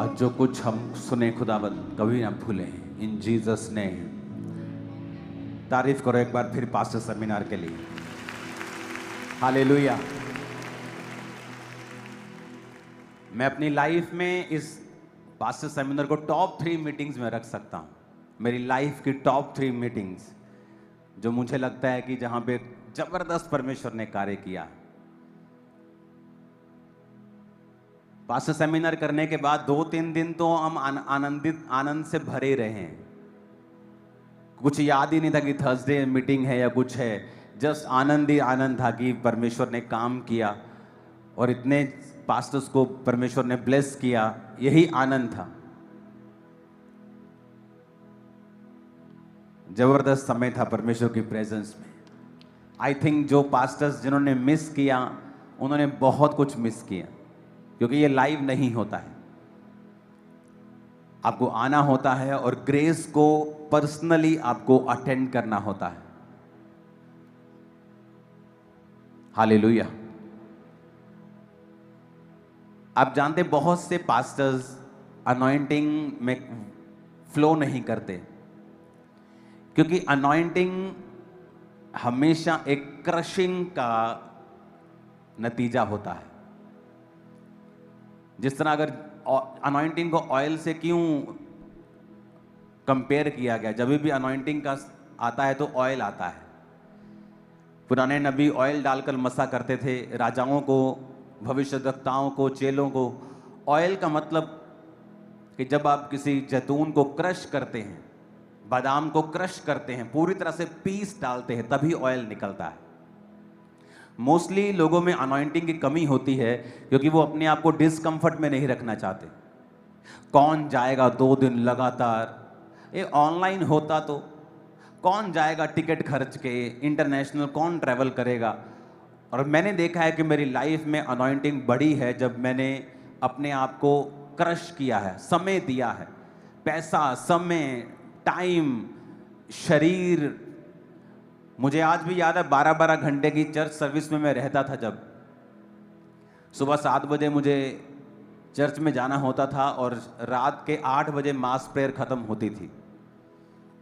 आज जो कुछ हम सुने खुदावंद कभी ना भूलें इन जीसस ने। तारीफ करो एक बार फिर पास्टर सेमिनार के लिए। हालेलुया। मैं अपनी लाइफ में इस पास्टर सेमिनार को टॉप 3 मीटिंग्स में रख सकता हूं। मेरी लाइफ की टॉप 3 मीटिंग्स जो मुझे लगता है कि जहां पे जबरदस्त परमेश्वर ने कार्य किया। पास्टर सेमिनार करने के बाद 2-3 दिन तो हम आनंद से भरे रहे हैं। कुछ याद ही नहीं था कि थर्सडे मीटिंग है या कुछ है। जस्ट आनंद ही आनंद था कि परमेश्वर ने काम किया और इतने पास्टर्स को परमेश्वर ने ब्लेस किया। यही आनंद था। जबरदस्त समय था परमेश्वर की प्रेजेंस में। आई थिंक जो पास्टर्स जिन्होंने मिस किया उन्होंने बहुत कुछ मिस किया, क्योंकि ये लाइव नहीं होता है। आपको आना होता है और ग्रेस को पर्सनली आपको अटेंड करना होता है। हालेलुया। आप जानते बहुत से पास्टर्स अनॉइंटिंग में फ्लो नहीं करते, क्योंकि अनॉइंटिंग हमेशा एक क्रशिंग का नतीजा होता है। जिस तरह अगर अनॉइंटिंग को ऑयल से क्यों कंपेयर किया गया, जब भी अनॉइंटिंग का आता है तो ऑयल आता है। पुराने नबी ऑयल डालकर मसा करते थे, राजाओं को, भविष्यद्वक्ताओं को, चेलों को। ऑयल का मतलब कि जब आप किसी जैतून को क्रश करते हैं, बादाम को क्रश करते हैं, पूरी तरह से पीस डालते हैं, तभी ऑयल निकलता है। मोस्टली लोगों में अनॉइंटिंग की कमी होती है क्योंकि वो अपने आप को डिस्कंफर्ट में नहीं रखना चाहते। कौन जाएगा 2 दिन लगातार? ये ऑनलाइन होता तो कौन जाएगा टिकट खर्च के, इंटरनेशनल कौन ट्रैवल करेगा। और मैंने देखा है कि मेरी लाइफ में अनॉइंटिंग बढ़ी है जब मैंने अपने आप को क्रश किया है, समय दिया है। पैसा, समय, टाइम, शरीर। मुझे आज भी याद है 12-12 घंटे की चर्च सर्विस में मैं रहता था। जब सुबह 7 बजे मुझे चर्च में जाना होता था और रात के 8 बजे मास प्रेयर खत्म होती थी,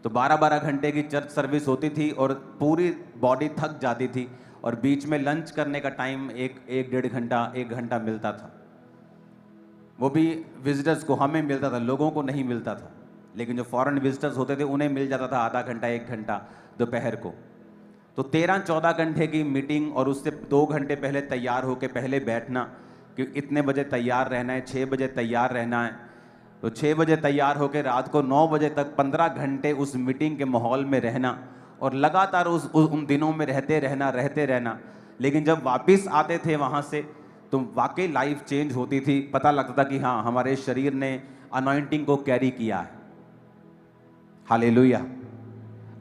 तो 12-12 घंटे की चर्च सर्विस होती थी और पूरी बॉडी थक जाती थी। और बीच में लंच करने का टाइम 1 घंटा मिलता था। वो भी विजिटर्स को, हमें मिलता था, लोगों को नहीं मिलता था। लेकिन जो फॉरेन विजिटर्स होते थे उन्हें मिल जाता था आधा घंटा 1 घंटा दोपहर को। तो 13-14 घंटे की मीटिंग, और उससे 2 घंटे पहले तैयार होकर पहले बैठना कि इतने बजे तैयार रहना है, 6 बजे तैयार रहना है। तो 6 बजे तैयार होकर रात को 9 बजे तक 15 घंटे उस मीटिंग के माहौल में रहना और लगातार उन दिनों में रहते रहना। लेकिन जब वापस आते थे वहाँ से तो वाकई लाइफ चेंज होती थी। पता लगता था कि हाँ, हमारे शरीर ने अनॉइंटिंग को कैरी किया है। हालेलुया।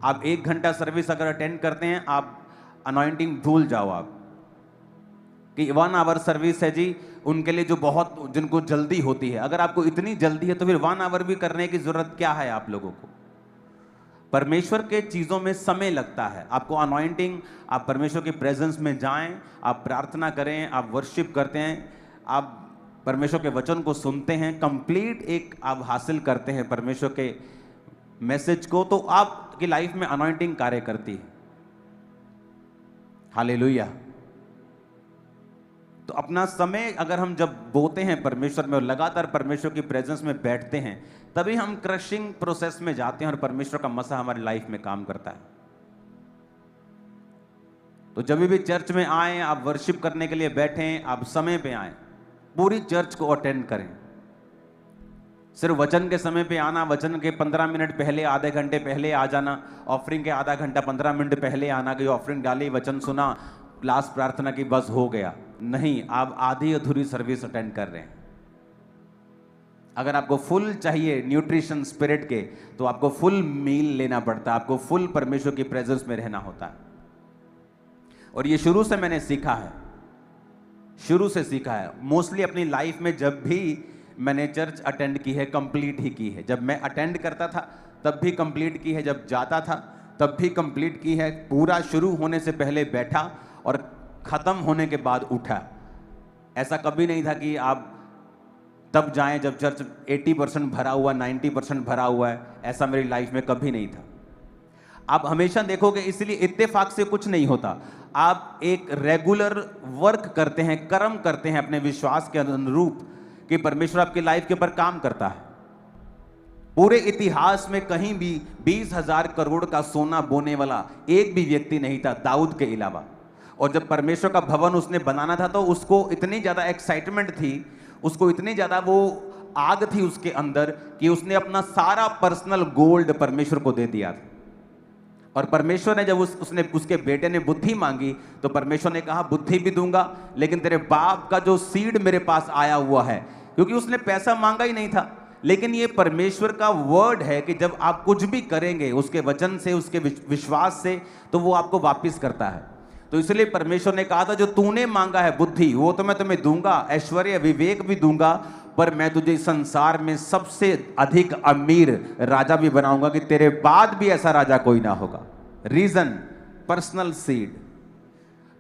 आप 1 घंटा सर्विस अगर अटेंड करते हैं, आप अनॉइंटिंग भूल जाओ। आप कि 1 आवर सर्विस है जी, उनके लिए जो बहुत, जिनको जल्दी होती है। अगर आपको इतनी जल्दी है तो फिर 1 आवर भी करने की जरूरत क्या है आप लोगों को? परमेश्वर के चीजों में समय लगता है। आपको अनॉइंटिंग, आप परमेश्वर के प्रेजेंस में जाएं, आप प्रार्थना करें, आप वर्शिप करते हैं, आप परमेश्वर के वचन को सुनते हैं, कंप्लीट एक आप हासिल करते हैं परमेश्वर के मैसेज को, तो आपकी लाइफ में अनॉइंटिंग कार्य करती है। हालेलुया। तो अपना समय अगर हम जब बोते हैं परमेश्वर में और लगातार परमेश्वर की प्रेजेंस में बैठते हैं, तभी हम क्रशिंग प्रोसेस में जाते हैं और परमेश्वर का मसा हमारी लाइफ में काम करता है। तो जब भी चर्च में आए, आप वर्शिप करने के लिए बैठें, आप समय पे आए, पूरी चर्च को अटेंड करें। सिर्फ वचन के समय पे आना, वचन के 15 मिनट पहले, आधे घंटे पहले आ जाना, ऑफरिंग के आधा घंटा 15 मिनट पहले आना कि ऑफरिंग डाली, वचन सुना, लास्ट प्रार्थना की, बस हो गया। नहीं, आप आधी अधूरी सर्विस अटेंड कर रहे हैं। अगर आपको फुल चाहिए न्यूट्रिशन स्पिरिट के, तो आपको फुल मील लेना पड़ता है, आपको फुल परमेश्वर की प्रेजेंस में रहना होता है। और ये शुरू से मैंने सीखा है, शुरू से सीखा है। मोस्टली अपनी लाइफ में जब भी मैंने चर्च अटेंड की है, कंप्लीट ही की है। जब मैं अटेंड करता था तब भी कंप्लीट की है, जब जाता था तब भी कंप्लीट की है। पूरा शुरू होने से पहले बैठा और खत्म होने के बाद उठा। ऐसा कभी नहीं था कि आप तब जाएं जब चर्च 80% भरा हुआ, 90% भरा हुआ है। ऐसा मेरी लाइफ में कभी नहीं था। आप हमेशा देखोगे, इसलिए इत्तेफाक से कुछ नहीं होता। आप एक रेगुलर वर्क करते हैं, कर्म करते हैं अपने विश्वास के अनुरूप, कि परमेश्वर आपकी लाइफ के ऊपर काम करता है। पूरे इतिहास में कहीं भी 20,000 करोड़ का सोना बोने वाला एक भी व्यक्ति नहीं था, दाऊद के अलावा। और जब परमेश्वर का भवन उसने बनाना था तो उसको इतनी ज्यादा एक्साइटमेंट थी, उसको इतनी ज्यादा वो आग थी उसके अंदर, कि उसने अपना सारा पर्सनल गोल्ड परमेश्वर को दे दिया था। और परमेश्वर ने जब उसने उसके बेटे ने बुद्धि मांगी, तो परमेश्वर ने कहा बुद्धि भी दूंगा, लेकिन तेरे बाप का जो सीड मेरे पास आया हुआ है, क्योंकि उसने पैसा मांगा ही नहीं था। लेकिन ये परमेश्वर का वर्ड है कि जब आप कुछ भी करेंगे उसके वचन से, उसके विश्वास से, तो वो आपको वापिस करता है। तो इसलिए परमेश्वर ने कहा था जो तूने मांगा है बुद्धि, वो तो मैं तुम्हें दूंगा, ऐश्वर्य विवेक भी दूंगा, पर मैं तुझे इस संसार में सबसे अधिक अमीर राजा भी बनाऊंगा, कि तेरे बाद भी ऐसा राजा कोई ना होगा। Reason, personal seed.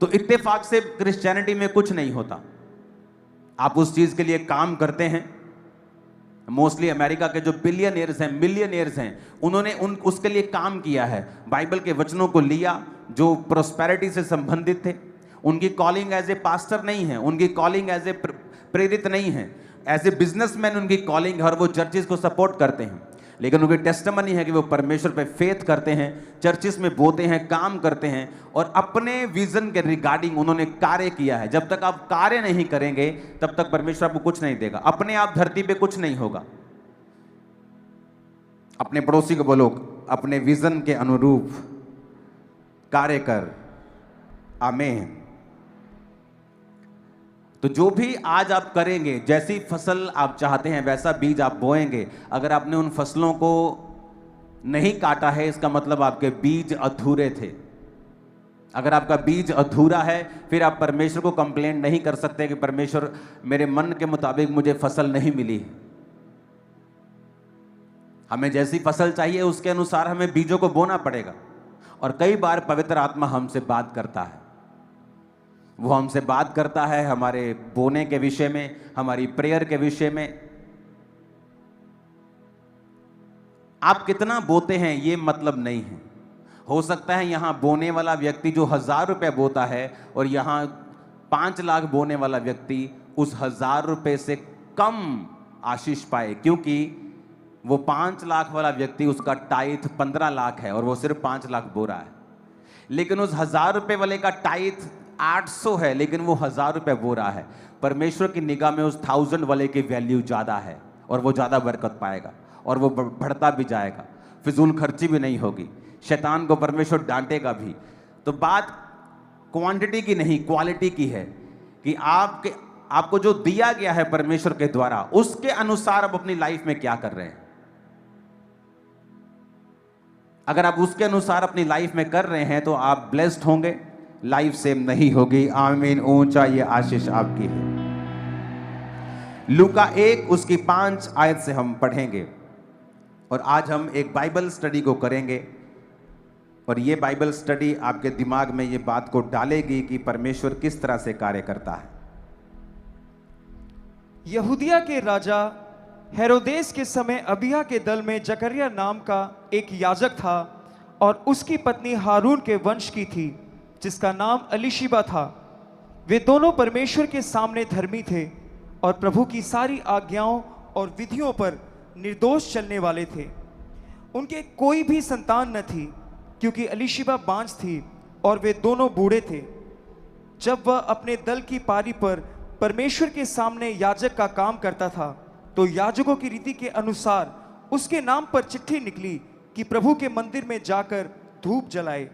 तो इत्तेफाक से क्रिश्चियनिटी में कुछ नहीं होता। आप उस चीज के लिए काम करते हैं। मोस्टली अमेरिका के जो बिलियनियर्स हैं, मिलियनियर्स हैं, उन्होंने उसके लिए काम किया है। बाइबल के वचनों को लिया जो प्रोस्पेरिटी से संबंधित थे। उनकी कॉलिंग एज ए पास्टर नहीं है, उनकी कॉलिंग एज ए प्रेरित नहीं है, एज ए बिजनेसमैन उनकी कॉलिंग है, और वो चर्चिस को सपोर्ट करते हैं। लेकिन उनकी टेस्टिमनी है कि वो परमेश्वर पे फेथ करते हैं, चर्चिस में बोते हैं, काम करते हैं, और अपने विजन के रिगार्डिंग उन्होंने कार्य किया है। जब तक आप कार्य नहीं करेंगे तब तक परमेश्वर आपको कुछ नहीं देगा। अपने आप धरती पे कुछ नहीं होगा। अपने पड़ोसी को बोलो, अपने विजन के अनुरूप कार्य कर। आमीन। तो जो भी आज आप करेंगे, जैसी फसल आप चाहते हैं वैसा बीज आप बोएंगे। अगर आपने उन फसलों को नहीं काटा है, इसका मतलब आपके बीज अधूरे थे। अगर आपका बीज अधूरा है, फिर आप परमेश्वर को कंप्लेंट नहीं कर सकते कि परमेश्वर मेरे मन के मुताबिक मुझे फसल नहीं मिली। हमें जैसी फसल चाहिए उसके अनुसार हमें बीजों को बोना पड़ेगा। और कई बार पवित्र आत्मा हमसे बात करता है। वो हमसे बात करता है हमारे बोने के विषय में, हमारी प्रेयर के विषय में। आप कितना बोते हैं ये मतलब नहीं है। हो सकता है यहां बोने वाला व्यक्ति जो 1,000 रुपए बोता है और यहां 5 लाख बोने वाला व्यक्ति उस 1,000 रुपए से कम आशीष पाए, क्योंकि वो 5 लाख वाला व्यक्ति उसका टाइथ 15 लाख है और वो सिर्फ 5 लाख बो रहा है। लेकिन उस 1,000 रुपए वाले का टाइथ 800 है, लेकिन वो 1,000 रुपए बो रहा है। परमेश्वर की निगाह में उस 1000 वाले की वैल्यू ज्यादा है और वो ज्यादा बरकत पाएगा और वो बढ़ता भी जाएगा, फिजूल खर्ची भी नहीं होगी, शैतान को परमेश्वर डांटेगा भी। तो बात क्वांटिटी की नहीं, क्वालिटी की है, कि आपको जो दिया गया है परमेश्वर के द्वारा, उसके अनुसार आप अपनी लाइफ में क्या कर रहे हैं। अगर आप उसके अनुसार अपनी लाइफ में कर रहे हैं तो आप ब्लेस्ड होंगे, लाइफ सेम नहीं होगी। आमीन। ऊंचा ये आशीष आपकी है। लूका 1 उसकी 5 आयत से हम पढ़ेंगे और आज हम एक बाइबल स्टडी को करेंगे। और ये बाइबल स्टडी आपके दिमाग में ये बात को डालेगी कि परमेश्वर किस तरह से कार्य करता है। यहूदिया के राजा हेरोदेस के समय अबिया के दल में जकरिया नाम का एक याजक था और उसकी पत्नी हारून के वंश की थी, जिसका नाम एलीशिबा था। वे दोनों परमेश्वर के सामने धर्मी थे और प्रभु की सारी आज्ञाओं और विधियों पर निर्दोष चलने वाले थे। उनके कोई भी संतान न थी, क्योंकि एलीशिबा बांझ थी और वे दोनों बूढ़े थे। जब वह अपने दल की पारी पर परमेश्वर के सामने याजक का काम करता था, तो याजकों की रीति के अनुसार उसके नाम पर चिट्ठी निकली कि प्रभु के मंदिर में जाकर धूप जलाए।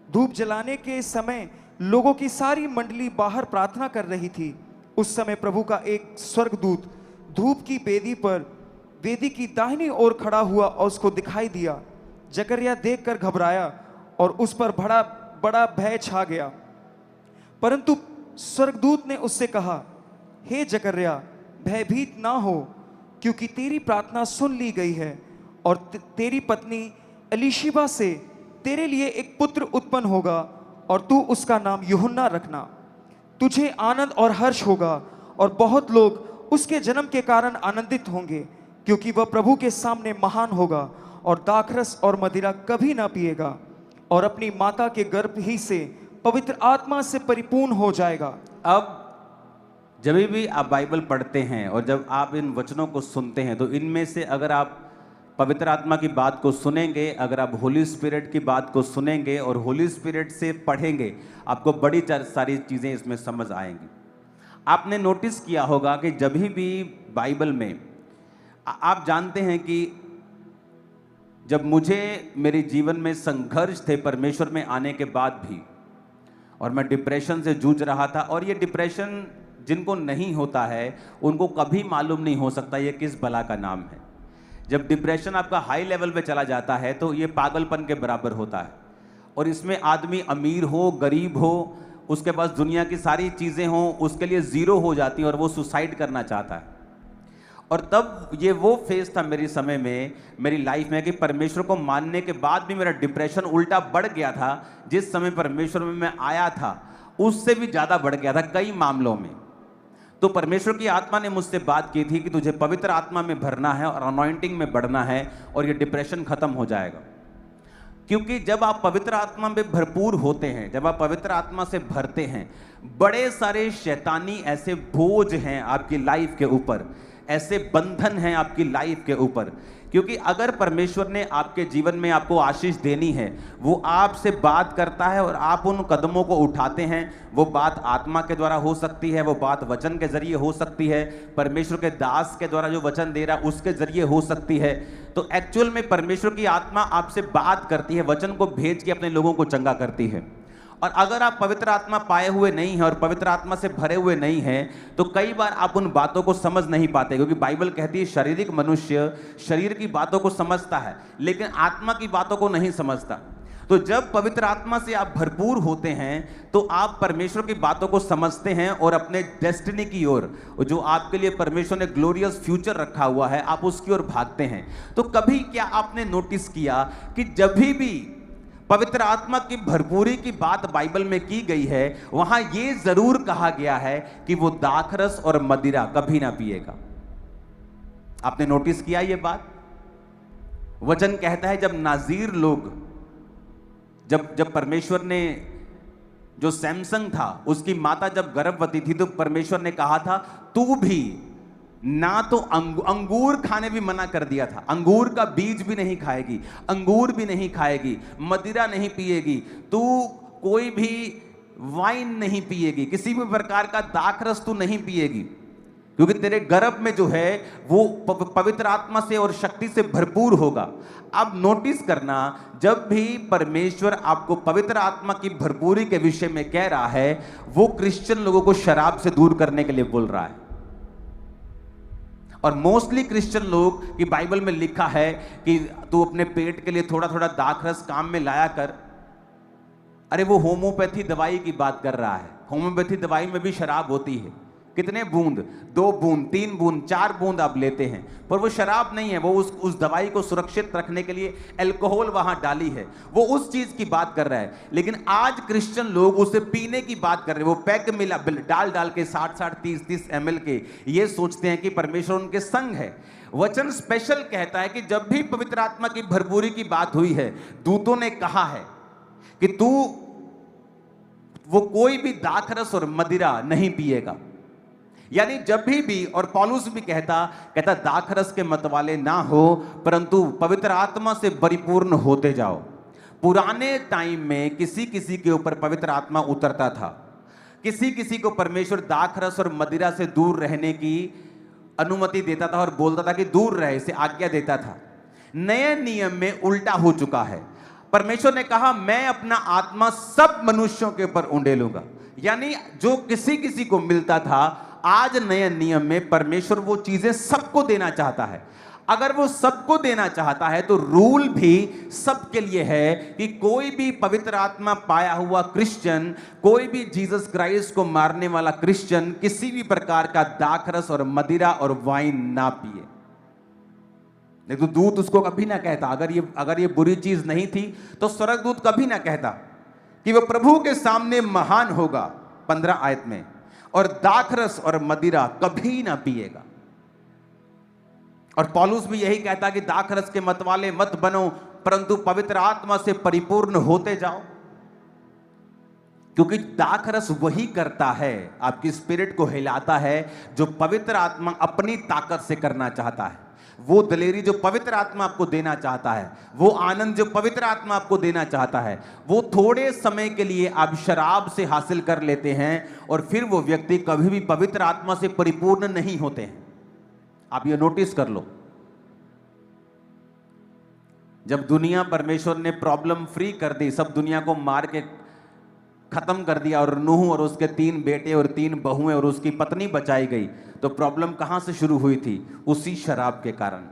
धूप जलाने के समय लोगों की सारी मंडली बाहर प्रार्थना कर रही थी। उस समय प्रभु का एक स्वर्गदूत धूप की वेदी पर वेदी की दाहिनी ओर खड़ा हुआ और उसको दिखाई दिया। जकरिया देखकर घबराया और उस पर बड़ा बड़ा भय छा गया। परंतु स्वर्गदूत ने उससे कहा, हे जकरिया, भयभीत ना हो, क्योंकि तेरी प्रार्थना सुन ली गई है और तेरी पत्नी एलीशिबा से तेरे लिए एक पुत्र उत्पन्न होगा और तू उसका नाम यूहन्ना रखना। तुझे आनंद और हर्ष होगा और बहुत लोग उसके जन्म के कारण आनंदित होंगे, क्योंकि वह प्रभु के सामने महान होगा और दाखरस और मदिरा कभी ना पिएगा और अपनी माता के गर्भ ही से पवित्र आत्मा से परिपूर्ण हो जाएगा। अब जब भी आप बाइबल पढ़ते हैं और जब आप इन वचनों को सुनते हैं, तो इनमें से अगर आप पवित्र आत्मा की बात को सुनेंगे, अगर आप होली स्पिरिट की बात को सुनेंगे और होली स्पिरिट से पढ़ेंगे, आपको बड़ी सारी चीज़ें इसमें समझ आएंगी। आपने नोटिस किया होगा कि जब भी बाइबल में आप जानते हैं कि जब मुझे मेरे जीवन में संघर्ष थे परमेश्वर में आने के बाद भी, और मैं डिप्रेशन से जूझ रहा था, और ये डिप्रेशन जिनको नहीं होता है उनको कभी मालूम नहीं हो सकता ये किस बला का नाम है। जब डिप्रेशन आपका हाई लेवल पे चला जाता है तो ये पागलपन के बराबर होता है, और इसमें आदमी अमीर हो गरीब हो, उसके पास दुनिया की सारी चीज़ें हों, उसके लिए ज़ीरो हो जाती है और वो सुसाइड करना चाहता है। और तब ये वो फेज था मेरे समय में, मेरी लाइफ में, कि परमेश्वर को मानने के बाद भी मेरा डिप्रेशन उल्टा बढ़ गया था। जिस समय परमेश्वर में मैं आया था उससे भी ज़्यादा बढ़ गया था कई मामलों में। तो परमेश्वर की आत्मा ने मुझसे बात की थी कि तुझे पवित्र आत्मा में भरना है और अनॉइंटिंग में बढ़ना है और ये डिप्रेशन खत्म हो जाएगा। क्योंकि जब आप पवित्र आत्मा में भरपूर होते हैं, जब आप पवित्र आत्मा से भरते हैं, बड़े सारे शैतानी ऐसे बोझ हैं आपकी लाइफ के ऊपर, ऐसे बंधन हैं आपकी लाइफ के ऊपर। क्योंकि अगर परमेश्वर ने आपके जीवन में आपको आशीष देनी है, वो आपसे बात करता है और आप उन कदमों को उठाते हैं। वो बात आत्मा के द्वारा हो सकती है, वो बात वचन के जरिए हो सकती है, परमेश्वर के दास के द्वारा जो वचन दे रहा है उसके जरिए हो सकती है। तो एक्चुअल में परमेश्वर की आत्मा आपसे बात करती है, वचन को भेज के अपने लोगों को चंगा करती है। और अगर आप पवित्र आत्मा पाए हुए नहीं हैं और पवित्र आत्मा से भरे हुए नहीं हैं, तो कई बार आप उन बातों को समझ नहीं पाते, क्योंकि बाइबल कहती है शारीरिक मनुष्य शरीर की बातों को समझता है लेकिन आत्मा की बातों को नहीं समझता। तो जब पवित्र आत्मा से आप भरपूर होते हैं तो आप परमेश्वर की बातों को समझते हैं और अपने डेस्टिनी की ओर, जो आपके लिए परमेश्वर ने ग्लोरियस फ्यूचर रखा हुआ है, आप उसकी ओर भागते हैं। तो कभी क्या आपने नोटिस किया कि जब भी पवित्र आत्मा की भरपूरी की बात बाइबल में की गई है, वहां यह जरूर कहा गया है कि वो दाखरस और मदिरा कभी ना पिएगा। आपने नोटिस किया ये बात? वचन कहता है जब नाजीर लोग, जब परमेश्वर ने, जो सैमसंग था उसकी माता जब गर्भवती थी, तो परमेश्वर ने कहा था तू भी ना तो अंगूर खाने भी मना कर दिया था, अंगूर का बीज भी नहीं खाएगी, अंगूर भी नहीं खाएगी, मदिरा नहीं पिएगी, तू कोई भी वाइन नहीं पिएगी, किसी भी प्रकार का दाखरस तू नहीं पिएगी, क्योंकि तेरे गर्भ में जो है वो पवित्र आत्मा से और शक्ति से भरपूर होगा। अब नोटिस करना, जब भी परमेश्वर आपको पवित्र आत्मा की भरपूरी के विषय में कह रहा है, वो क्रिश्चियन लोगों को शराब से दूर करने के लिए बोल रहा है। और मोस्टली क्रिश्चियन लोग की बाइबल में लिखा है कि तू अपने पेट के लिए थोड़ा थोड़ा दाखरस काम में लाया कर। अरे वो होम्योपैथी दवाई की बात कर रहा है। होम्योपैथी दवाई में भी शराब होती है। कितने बूंद, 2 बूंद, 3 बूंद, 4 बूंद आप लेते हैं, पर वो शराब नहीं है। वो उस दवाई को सुरक्षित रखने के लिए अल्कोहल वहां डाली है, वो उस चीज की बात कर रहा है। लेकिन आज क्रिश्चियन लोग उसे पीने की बात कर रहे हैं। वो पैक मिला डाल के 60-60, 30-30 ml के, ये सोचते हैं कि परमेश्वर उनके संग है। वचन स्पेशल कहता है कि जब भी पवित्र आत्मा की भरपूरी की बात हुई है, दूतों ने कहा है कि तू वो कोई भी दाखरस और मदिरा नहीं पिएगा। यानी जब भी, और पौलुस भी कहता दाखरस के मतवाले ना हो, परंतु पवित्र आत्मा से परिपूर्ण होते जाओ। पुराने टाइम में किसी किसी के ऊपर पवित्र आत्मा उतरता था, किसी किसी को परमेश्वर दाखरस और मदिरा से दूर रहने की अनुमति देता था और बोलता था कि दूर रहे, इसे आज्ञा देता था। नए नियम में उल्टा हो चुका है। परमेश्वर ने कहा मैं अपना आत्मा सब मनुष्यों के ऊपर उंडेलूंगा। यानी जो किसी किसी को मिलता था, आज नए नियम में परमेश्वर वो चीजें सबको देना चाहता है। अगर वो सबको देना चाहता है तो रूल भी सबके लिए है कि कोई भी पवित्र आत्मा पाया हुआ क्रिश्चियन, कोई भी जीसस क्राइस्ट को मारने वाला क्रिश्चियन किसी भी प्रकार का दाखरस और मदिरा और वाइन ना पिए। नहीं तो दूत उसको कभी ना कहता, अगर ये बुरी चीज नहीं थी तो स्वर्गदूत कभी ना कहता कि वो प्रभु के सामने महान होगा। 15 आयत में, और दाखरस और मदिरा कभी ना पिएगा। और पौलुस भी यही कहता कि दाखरस के मतवाले मत बनो, परंतु पवित्र आत्मा से परिपूर्ण होते जाओ। क्योंकि दाखरस वही करता है, आपकी स्पिरिट को हिलाता है जो पवित्र आत्मा अपनी ताकत से करना चाहता है। वो दलेरी जो पवित्र आत्मा आपको देना चाहता है, वो आनंद जो पवित्र आत्मा आपको देना चाहता है, वो थोड़े समय के लिए आप शराब से हासिल कर लेते हैं और फिर वो व्यक्ति कभी भी पवित्र आत्मा से परिपूर्ण नहीं होते हैं। आप ये नोटिस कर लो। जब दुनिया परमेश्वर ने प्रॉब्लम फ्री कर दी, सब दुनिया को मार के खत्म कर दिया और नूह और उसके 3 बेटे और 3 बहुएं और उसकी पत्नी बचाई गई, तो प्रॉब्लम कहां से शुरू हुई थी? उसी शराब के कारण।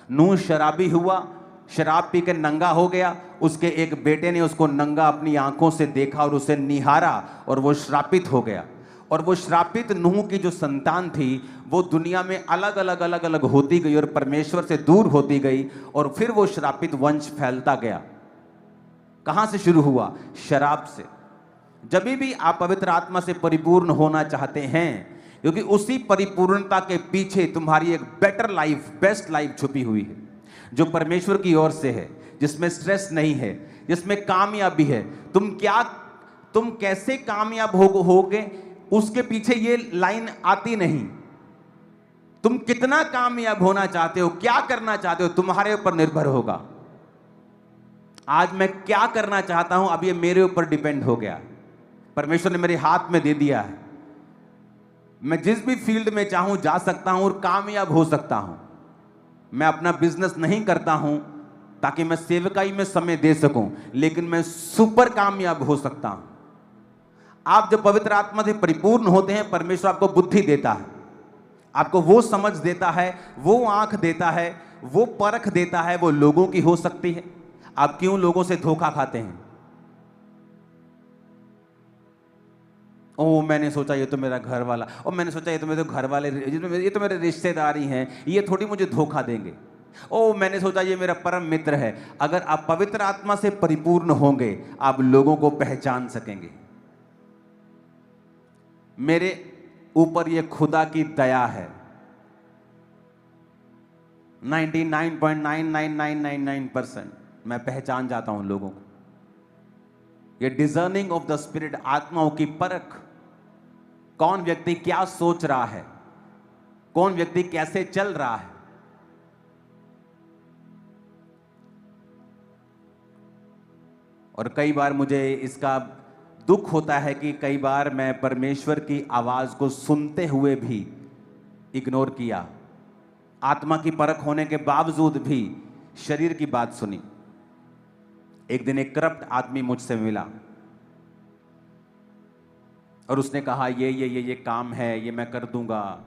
नूह शराबी हुआ, शराब पी के नंगा हो गया। उसके एक बेटे ने उसको नंगा अपनी आंखों से देखा और उसे निहारा और वो श्रापित हो गया। और वो श्रापित नूह की जो संतान थी वो दुनिया में अलग अलग होती गई और परमेश्वर से दूर होती गई, और फिर वो श्रापित वंश फैलता गया। कहां से शुरू हुआ? शराब से। जब भी आप पवित्र आत्मा से परिपूर्ण होना चाहते हैं, क्योंकि उसी परिपूर्णता के पीछे तुम्हारी एक बेटर लाइफ, बेस्ट लाइफ छुपी हुई है, जो परमेश्वर की ओर से है, जिसमें स्ट्रेस नहीं है, जिसमें कामयाबी है। तुम कैसे कामयाब होगे उसके पीछे ये लाइन आती नहीं। तुम कितना कामयाब होना चाहते हो, क्या करना चाहते हो, तुम्हारे ऊपर निर्भर होगा। आज मैं क्या करना चाहता हूं, अब ये मेरे ऊपर डिपेंड हो गया। परमेश्वर ने मेरे हाथ में दे दिया है। मैं जिस भी फील्ड में चाहूं जा सकता हूं और कामयाब हो सकता हूं। मैं अपना बिजनेस नहीं करता हूं ताकि मैं सेवकाई में समय दे सकूं, लेकिन मैं सुपर कामयाब हो सकता हूं। आप जब पवित्र आत्मा से परिपूर्ण होते हैं, परमेश्वर आपको बुद्धि देता है, आपको वो समझ देता है, वो आंख देता है, वो परख देता है। वो लोगों की हो सकती है। आप क्यों लोगों से धोखा खाते हैं? ओ मैंने सोचा ये तो मेरा घर वाला, और मैंने सोचा ये तो मेरे घर वाले, ये तो मेरे रिश्तेदार ही हैं, ये थोड़ी मुझे धोखा देंगे। ओ मैंने सोचा ये मेरा परम मित्र है। अगर आप पवित्र आत्मा से परिपूर्ण होंगे, आप लोगों को पहचान सकेंगे। मेरे ऊपर ये खुदा की दया है। 99.99999% मैं पहचान जाता हूं लोगों को। ये डिजर्निंग ऑफ द स्पिरिट, आत्माओं की परख। कौन व्यक्ति क्या सोच रहा है, कौन व्यक्ति कैसे चल रहा है। और कई बार मुझे इसका दुख होता है कि कई बार मैं परमेश्वर की आवाज को सुनते हुए भी इग्नोर किया। आत्मा की परख होने के बावजूद भी शरीर की बात सुनी। एक दिन एक करप्ट आदमी मुझसे मिला और उसने कहा ये काम है, ये मैं कर दूंगा,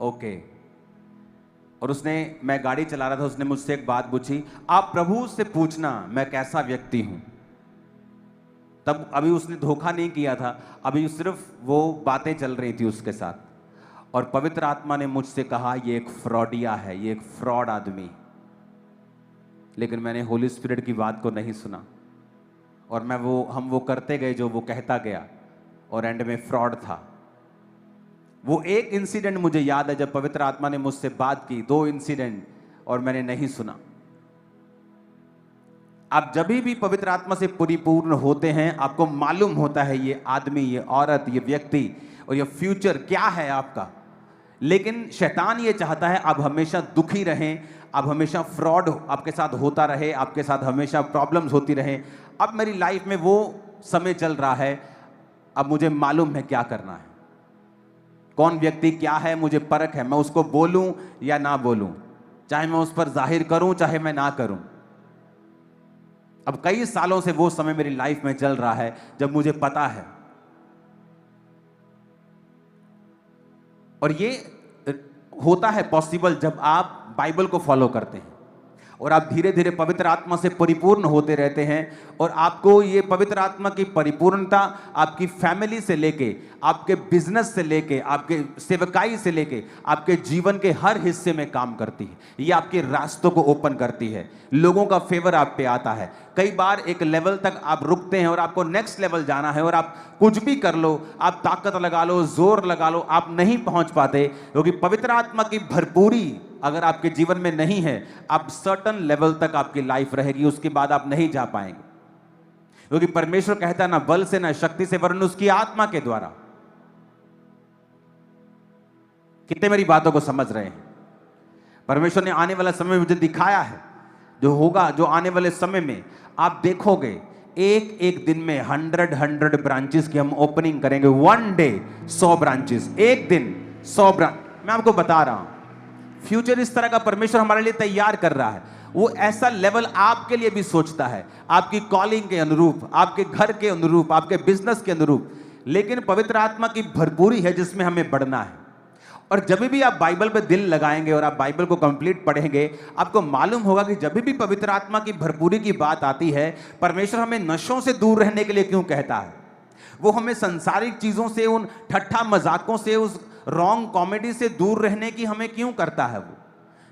ओके। और मैं गाड़ी चला रहा था, उसने मुझसे एक बात पूछी, आप प्रभु से पूछना मैं कैसा व्यक्ति हूं। तब अभी उसने धोखा नहीं किया था, अभी सिर्फ वो बातें चल रही थी उसके साथ। और पवित्र आत्मा ने मुझसे कहा ये एक फ्रॉडिया है, ये एक फ्रॉड आदमी। लेकिन मैंने होली स्पिरिट की बात को नहीं सुना और हम वो करते गए जो वो कहता गया, और एंड में फ्रॉड था। वो एक इंसिडेंट मुझे याद है जब पवित्र आत्मा ने मुझसे बात की, 2 इंसिडेंट, और मैंने नहीं सुना। आप जब भी पवित्र आत्मा से परिपूर्ण होते हैं, आपको मालूम होता है ये आदमी, ये औरत, ये व्यक्ति और ये फ्यूचर क्या है आपका। लेकिन शैतान ये चाहता है आप हमेशा दुखी रहें, आप हमेशा फ्रॉड आपके साथ होता रहे, आपके साथ हमेशा प्रॉब्लम्स होती रहें। अब मेरी लाइफ में वो समय चल रहा है, अब मुझे मालूम है क्या करना है, कौन व्यक्ति क्या है, मुझे परख है, मैं उसको बोलूं या ना बोलूं, चाहे मैं उस पर जाहिर करूं चाहे मैं ना करूं। अब कई सालों से वो समय मेरी लाइफ में चल रहा है जब मुझे पता है। और ये होता है पॉसिबल जब आप बाइबल को फॉलो करते हैं और आप धीरे धीरे पवित्र आत्मा से परिपूर्ण होते रहते हैं। और आपको ये पवित्र आत्मा की परिपूर्णता आपकी फैमिली से लेके, आपके बिजनेस से लेके, आपके सेवकाई से लेके, आपके जीवन के हर हिस्से में काम करती है। ये आपके रास्तों को ओपन करती है, लोगों का फेवर आप पे आता है। कई बार एक लेवल तक आप रुकते हैं और आपको नेक्स्ट लेवल जाना है, और आप कुछ भी कर लो, आप ताकत लगा लो, जोर लगा लो, आप नहीं पहुंच पाते, क्योंकि पवित्र आत्मा की भरपूरी अगर आपके जीवन में नहीं है, आप सर्टन लेवल तक आपकी लाइफ रहेगी, उसके बाद आप नहीं जा पाएंगे। क्योंकि परमेश्वर कहता है ना बल से ना शक्ति से, वरन उसकी आत्मा के द्वारा। कितने मेरी बातों को समझ रहे हैं? परमेश्वर ने आने वाला समय मुझे दिखाया है, जो होगा, जो आने वाले समय में आप देखोगे, एक एक दिन में 100 ब्रांचेस की हम ओपनिंग करेंगे। वन डे 100 ब्रांचेस, एक दिन 100 ब्रांच। मैं आपको बता रहा हूं, फ्यूचर इस तरह का परमेश्वर हमारे लिए तैयार कर रहा है। वो ऐसा लेवल आपके लिए भी सोचता है, आपकी कॉलिंग के अनुरूप, आपके घर के अनुरूप, आपके बिजनेस के अनुरूप। लेकिन पवित्र आत्मा की भरपूरी है जिसमें हमें बढ़ना है। और जब भी आप बाइबल पे दिल लगाएंगे और आप बाइबल को कंप्लीट पढ़ेंगे, आपको मालूम होगा कि जब भी पवित्र आत्मा की भरपूरी की बात आती है, परमेश्वर हमें नशों से दूर रहने के लिए क्यों कहता है? वो हमें संसारिक चीजों से, उन ठट्ठा मजाकों से, उस रॉन्ग कॉमेडी से दूर रहने की हमें क्यों करता है? वो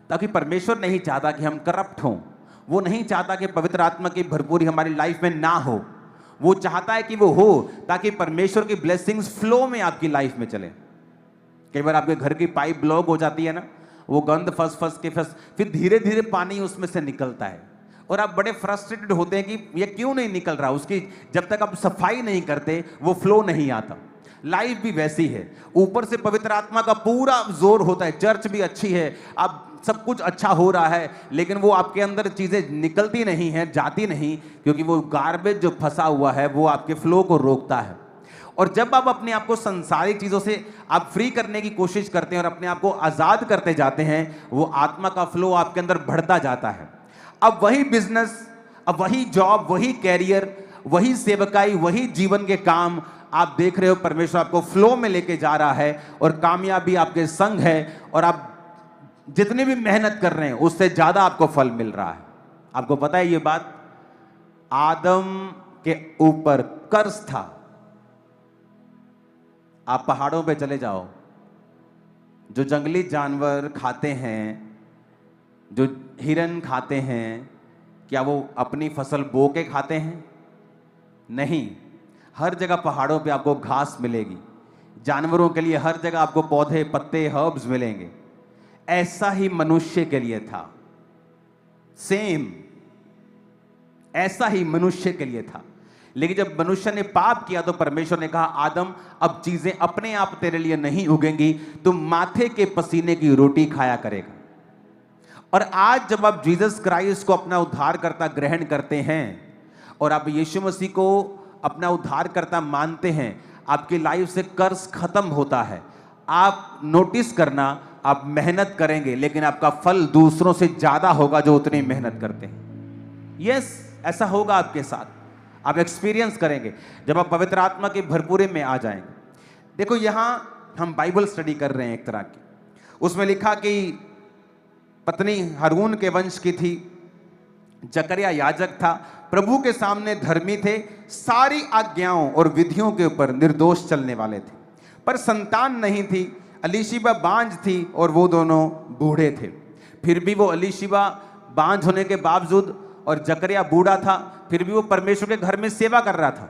ताकि परमेश्वर नहीं चाहता कि हम करप्ट हों। वो नहीं चाहता कि पवित्र आत्मा की भरपूरी हमारी लाइफ में ना हो। वो चाहता है कि वो हो, ताकि परमेश्वर की ब्लेसिंग्स फ्लो में आपकी लाइफ में चले। कई बार आपके घर की पाइप ब्लॉक हो जाती है ना, वो गंद फंस के फिर धीरे धीरे पानी उसमें से निकलता है, और आप बड़े फ्रस्ट्रेटेड होते हैं कि ये क्यों नहीं निकल रहा। उसकी जब तक आप सफाई नहीं करते, वो फ्लो नहीं आता। लाइफ भी वैसी है, ऊपर से पवित्र आत्मा का पूरा जोर होता है, चर्च भी अच्छी है, आप सब कुछ अच्छा हो रहा है, लेकिन वो आपके अंदर चीजें निकलती नहीं है, जाती नहीं, क्योंकि वो गार्बेज जो फंसा हुआ है वो आपके फ्लो को रोकता है। और जब आप अपने आप को संसारिक चीजों से आप फ्री करने की कोशिश करते हैं और अपने आप को आजाद करते जाते हैं, वो आत्मा का फ्लो आपके अंदर बढ़ता जाता है। अब वही बिजनेस, अब वही जॉब, वही कैरियर, वही सेवकाई, वही जीवन के काम आप देख रहे हो, परमेश्वर आपको फ्लो में लेके जा रहा है, और कामयाबी आपके संग है, और आप जितनी भी मेहनत कर रहे हैं उससे ज्यादा आपको फल मिल रहा है। आपको पता है ये बात? आदम के ऊपर कर्ज था। आप पहाड़ों पे चले जाओ, जो जंगली जानवर खाते हैं, जो हिरन खाते हैं, क्या वो अपनी फसल बो के खाते हैं? नहीं। हर जगह पहाड़ों पे आपको घास मिलेगी, जानवरों के लिए हर जगह आपको पौधे, पत्ते, हर्ब्स मिलेंगे। ऐसा ही मनुष्य के लिए था, सेम ऐसा ही मनुष्य के लिए था। लेकिन जब मनुष्य ने पाप किया तो परमेश्वर ने कहा, आदम अब चीजें अपने आप तेरे लिए नहीं उगेंगी, तुम माथे के पसीने की रोटी खाया करेगा। और आज जब आप जीसस क्राइस्ट को अपना उद्धारकर्ता ग्रहण करते हैं और आप यीशु मसीह को अपना उद्धारकर्ता मानते हैं, आपकी लाइफ से कर्ज खत्म होता है। आप नोटिस करना, आप मेहनत करेंगे लेकिन आपका फल दूसरों से ज्यादा होगा जो उतनी मेहनत करते हैं। यस, ऐसा होगा आपके साथ, आप एक्सपीरियंस करेंगे जब आप पवित्र आत्मा की भरपूरी में आ जाएंगे। देखो, यहां हम बाइबल स्टडी कर रहे हैं एक तरह की। उसमें लिखा कि पत्नी हारून के वंश की थी, जकरिया याजक था, प्रभु के सामने धर्मी थे, सारी आज्ञाओं और विधियों के ऊपर निर्दोष चलने वाले थे, पर संतान नहीं थी। अलीशिबा बांझ थी और वो दोनों बूढ़े थे। फिर भी वो अलीशिबा बांझ होने के बावजूद और जकरिया बूढ़ा था, फिर भी वो परमेश्वर के घर में सेवा कर रहा था,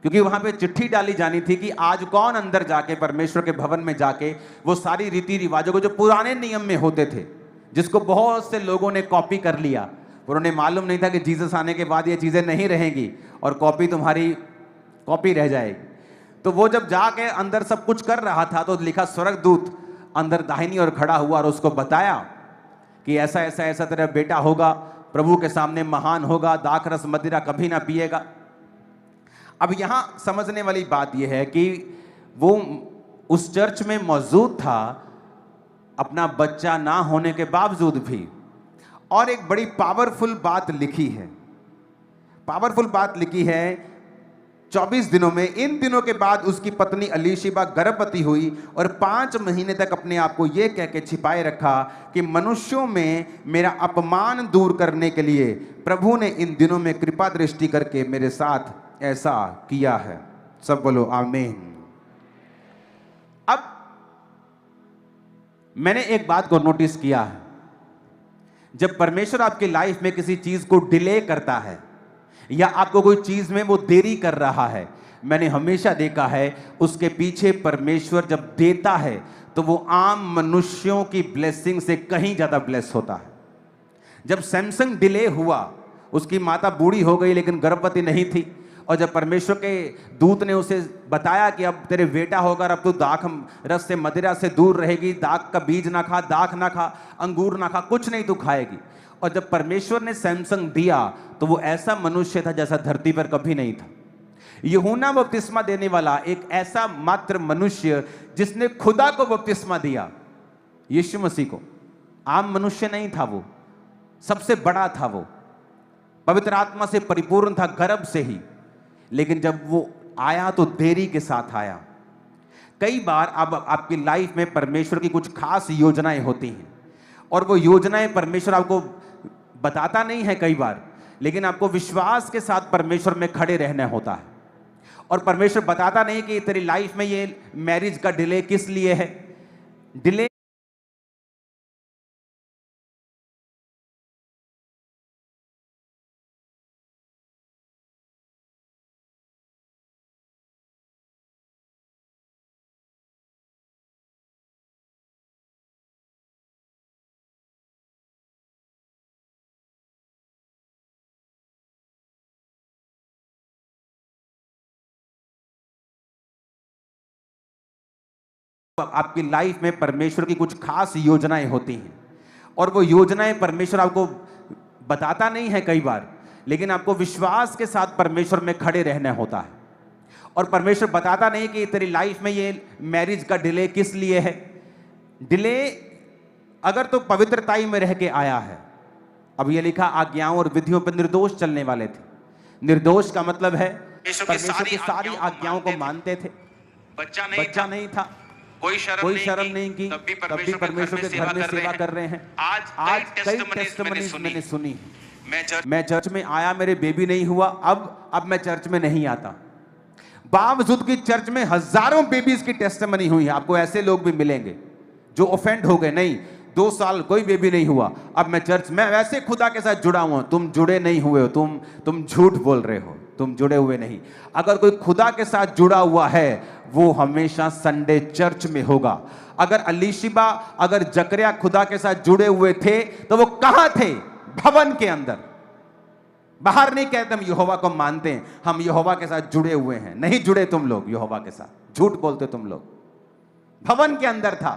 क्योंकि वहां पे चिट्ठी डाली जानी थी कि आज कौन अंदर जाके परमेश्वर के भवन में जाके वो सारी रीति रिवाजों को जो पुराने नियम में होते थे, जिसको बहुत से लोगों ने कॉपी कर लिया। उन्होंने मालूम नहीं था कि जीसस आने के बाद ये चीजें नहीं रहेंगी और कॉपी तुम्हारी कॉपी रह जाएगी। तो वो जब जाके अंदर सब कुछ कर रहा था तो लिखा, स्वर्गदूत अंदर दाहिनी ओर खड़ा हुआ और उसको बताया कि ऐसा ऐसा ऐसा तेरा बेटा होगा, प्रभु के सामने महान होगा, दाखरस मदिरा कभी ना पिएगा। अब यहां समझने वाली बात यह है कि वो उस चर्च में मौजूद था अपना बच्चा ना होने के बावजूद भी। और एक बड़ी पावरफुल बात लिखी है, पावरफुल बात लिखी है 24 दिनों में। इन दिनों के बाद उसकी पत्नी अलीशिबा गर्भवती हुई और 5 महीने तक अपने आप को यह कह के छिपाए रखा कि मनुष्यों में मेरा अपमान दूर करने के लिए प्रभु ने इन दिनों में कृपा दृष्टि करके मेरे साथ ऐसा किया है। सब बोलो आमीन। अब मैंने एक बात को नोटिस किया है, जब परमेश्वर आपकी लाइफ में किसी चीज को डिले करता है या आपको कोई चीज में वो देरी कर रहा है, मैंने हमेशा देखा है उसके पीछे परमेश्वर जब देता है तो वो आम मनुष्यों की ब्लेसिंग से कहीं ज्यादा ब्लेस होता है। जब सैमसंग डिले हुआ, उसकी माता बूढ़ी हो गई लेकिन गर्भवती नहीं थी, और जब परमेश्वर के दूत ने उसे बताया कि अब तेरे बेटा होगा, अब तू दाख रस से मदिरा से दूर रहेगी, दाख का बीज ना खा, दाख ना खा, अंगूर ना खा, कुछ नहीं तू खाएगी। और जब परमेश्वर ने सैमसंग दिया तो वो ऐसा मनुष्य था जैसा धरती पर कभी नहीं था। यूहन्ना बपतिस्मा देने वाला एक ऐसा मात्र मनुष्य जिसने खुदा को बपतिस्मा दिया, यीशु मसीह को। आम मनुष्य नहीं था वो, सबसे बड़ा था वो, पवित्र आत्मा से परिपूर्ण था गर्भ से ही, लेकिन जब वो आया तो देरी के साथ आया। कई बार अब आपकी लाइफ में परमेश्वर की कुछ खास योजनाएं होती हैं और वो योजनाएं परमेश्वर आपको बताता नहीं है कई बार, लेकिन आपको विश्वास के साथ परमेश्वर में खड़े रहना होता है। और परमेश्वर बताता नहीं कि तेरी लाइफ में ये मैरिज का डिले किस लिए है। डिले आपकी लाइफ में परमेश्वर की कुछ खास योजनाएं होती हैं और वो योजनाएं परमेश्वर आपको बताता नहीं है कई बार, लेकिन आपको विश्वास के साथ परमेश्वर में खड़े रहना होता है। और परमेश्वर बताता नहीं कि तेरी लाइफ में ये मैरिज का डिले किस लिए है। डिले अगर तो पवित्रताई में रह के आया है। अब ये लिखा आज्ञाओं और विधियों पर निर्दोष चलने वाले थे। निर्दोष का मतलब है परमेश्वर की सारी आज्ञाओं को मानते थे, बच्चा नहीं था, कोई शर्म नहीं की, तब भी परमेश्वर के घर में सेवा कर रहे हैं। आज कई टेस्टिमनीज मैंने सुनी। मैं चर्च में आया, मेरे बेबी नहीं हुआ, अब मैं चर्च में नहीं आता। बावजूद कि चर्च में हजारों बेबीज की टेस्टिमनी हुई है। आपको ऐसे लोग भी मिलेंगे जो ऑफेंड हो गए, नहीं 2 साल कोई बेबी नहीं हुआ, अब मैं चर्च में वैसे खुदा के साथ जुड़ा हुआ। तुम जुड़े नहीं हुए हो, तुम झूठ बोल रहे हो, तुम जुड़े हुए नहीं। अगर कोई खुदा के साथ जुड़ा हुआ है वो हमेशा संडे चर्च में होगा। अगर अलीशिबा, अगर जकरिया खुदा के साथ जुड़े हुए थे तो वो कहां थे? भवन के अंदर। बाहर नहीं कहते हम यहोवा को मानते हैं, हम यहोवा के साथ जुड़े हुए हैं। नहीं जुड़े तुम लोग यहोवा के साथ, झूठ बोलते तुम लोग। भवन के अंदर था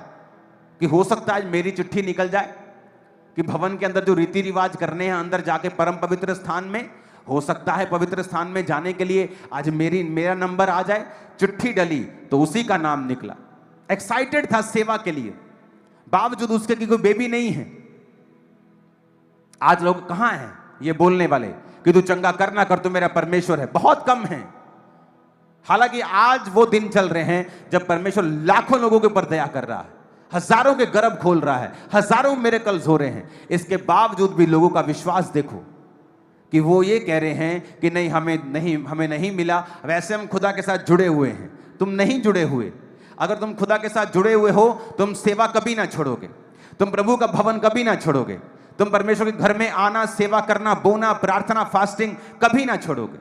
कि हो सकता है आज मेरी चिट्ठी निकल जाए, कि भवन के अंदर जो रीति रिवाज करने हैं अंदर जाके परम पवित्र स्थान में, हो सकता है पवित्र स्थान में जाने के लिए आज मेरा नंबर आ जाए। चिट्ठी डली तो उसी का नाम निकला। एक्साइटेड था सेवा के लिए, बावजूद उसके कि कोई बेबी नहीं है। आज लोग कहां हैं ये बोलने वाले कि तू चंगा कर ना कर, तू मेरा परमेश्वर है? बहुत कम है। हालांकि आज वो दिन चल रहे हैं जब परमेश्वर लाखों लोगों के ऊपर दया कर रहा है, हजारों के गर्भ खोल रहा है, हजारों मिरेकल्स हो रहे हैं। इसके बावजूद भी लोगों का विश्वास देखो कि वो ये कह रहे हैं कि नहीं हमें नहीं मिला। वैसे हम खुदा के साथ जुड़े हुए हैं। तुम नहीं जुड़े हुए। अगर तुम खुदा के साथ जुड़े हुए हो तुम सेवा कभी ना छोड़ोगे, तुम प्रभु का भवन कभी ना छोड़ोगे, तुम परमेश्वर के घर में आना, सेवा करना, बोना, प्रार्थना, फास्टिंग कभी ना छोड़ोगे।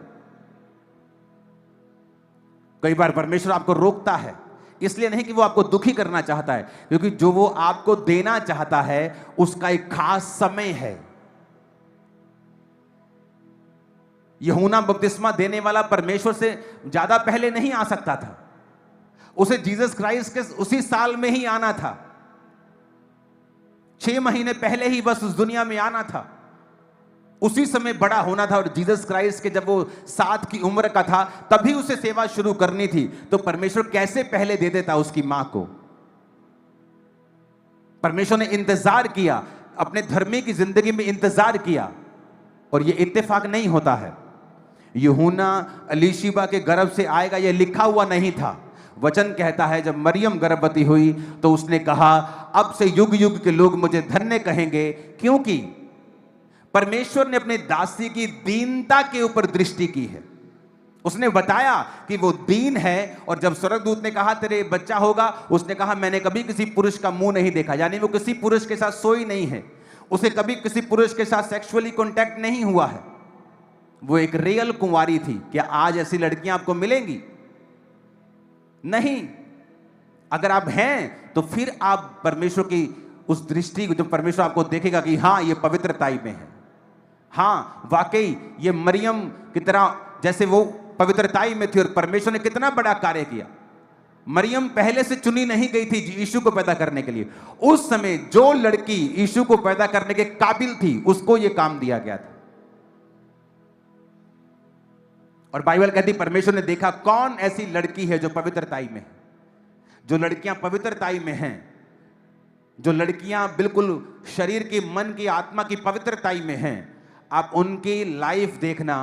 कई बार परमेश्वर आपको रोकता है, इसलिए नहीं कि वो आपको दुखी करना चाहता है, क्योंकि जो वो आपको देना चाहता है उसका एक खास समय है। यूहन्ना बपतिस्मा देने वाला परमेश्वर से ज्यादा पहले नहीं आ सकता था। उसे जीसस क्राइस्ट के उसी साल में ही आना था। 6 महीने पहले ही बस उस दुनिया में आना था, उसी समय बड़ा होना था। और जीसस क्राइस्ट के जब वो 7 की उम्र का था तभी उसे सेवा शुरू करनी थी। तो परमेश्वर कैसे पहले दे देता उसकी मां को? परमेश्वर ने इंतजार किया, अपने धर्मी की जिंदगी में इंतजार किया। और ये इत्तेफाक नहीं होता है। यूहन्ना अलीशिबा के गर्भ से आएगा, यह लिखा हुआ नहीं था। वचन कहता है जब मरियम गर्भवती हुई तो उसने कहा, अब से युग युग के लोग मुझे धन्य कहेंगे, क्योंकि परमेश्वर ने अपने दासी की दीनता के ऊपर दृष्टि की है। उसने बताया कि वो दीन है, और जब स्वर्गदूत ने कहा तेरे बच्चा होगा, उसने कहा मैंने कभी किसी पुरुष का मुंह नहीं देखा, यानी वो किसी पुरुष के साथ सोई नहीं है, उसे कभी किसी पुरुष के साथ सेक्सुअली कांटेक्ट नहीं हुआ है, वो एक रियल कुंवारी थी। क्या आज ऐसी लड़कियां आपको मिलेंगी? नहीं। अगर आप हैं तो फिर आप परमेश्वर की उस दृष्टि को, जब परमेश्वर आपको देखेगा कि हाँ ये पवित्रताई में है, हाँ वाकई ये मरियम की तरह जैसे वो पवित्रताई में थी, और परमेश्वर ने कितना बड़ा कार्य किया। मरियम पहले से चुनी नहीं गई थी यीशु को पैदा करने के लिए। उस समय जो लड़की यीशु को पैदा करने के काबिल थी उसको यह काम दिया गया था। और बाइबल कहती परमेश्वर ने देखा कौन ऐसी लड़की है जो पवित्रताई में है। जो लड़कियां पवित्रताई में हैं, जो लड़कियां बिल्कुल शरीर की, मन की, आत्मा की पवित्रताई में हैं, आप उनकी लाइफ देखना,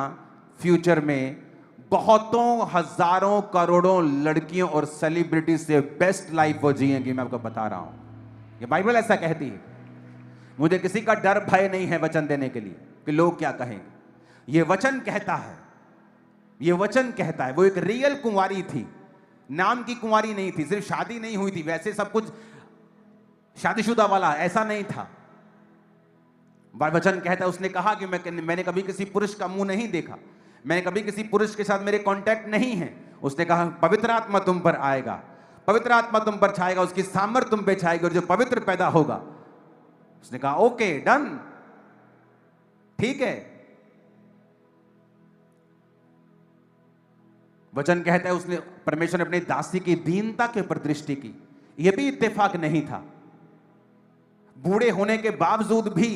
फ्यूचर में बहुतों हजारों करोड़ों लड़कियों और सेलिब्रिटी से बेस्ट लाइफ वो जिएंगी। मैं आपको बता रहा हूं, ये बाइबल ऐसा कहती है। मुझे किसी का डर भय नहीं है वचन देने के लिए कि लोग क्या कहेंगे। ये वचन कहता है, ये वचन कहता है। वो एक रियल कुंवारी थी, नाम की कुंवारी नहीं थी, सिर्फ शादी नहीं हुई थी, वैसे सब कुछ शादीशुदा वाला ऐसा नहीं था। वचन कहता है उसने कहा कि मैंने कभी किसी पुरुष का मुंह नहीं देखा, मैंने कभी किसी पुरुष के साथ मेरे कांटेक्ट नहीं है। उसने कहा पवित्र आत्मा तुम पर आएगा, पवित्र आत्मा तुम पर छाएगा, उसकी सामर्थ तुम पे छाएगी, और जो पवित्र पैदा होगा। उसने कहा ओके डन, ठीक है। वचन कहता है उसने, परमेश्वर ने अपनी दासी की दीनता के ऊपर दृष्टि की। यह भी इत्तेफाक नहीं था, बूढ़े होने के बावजूद भी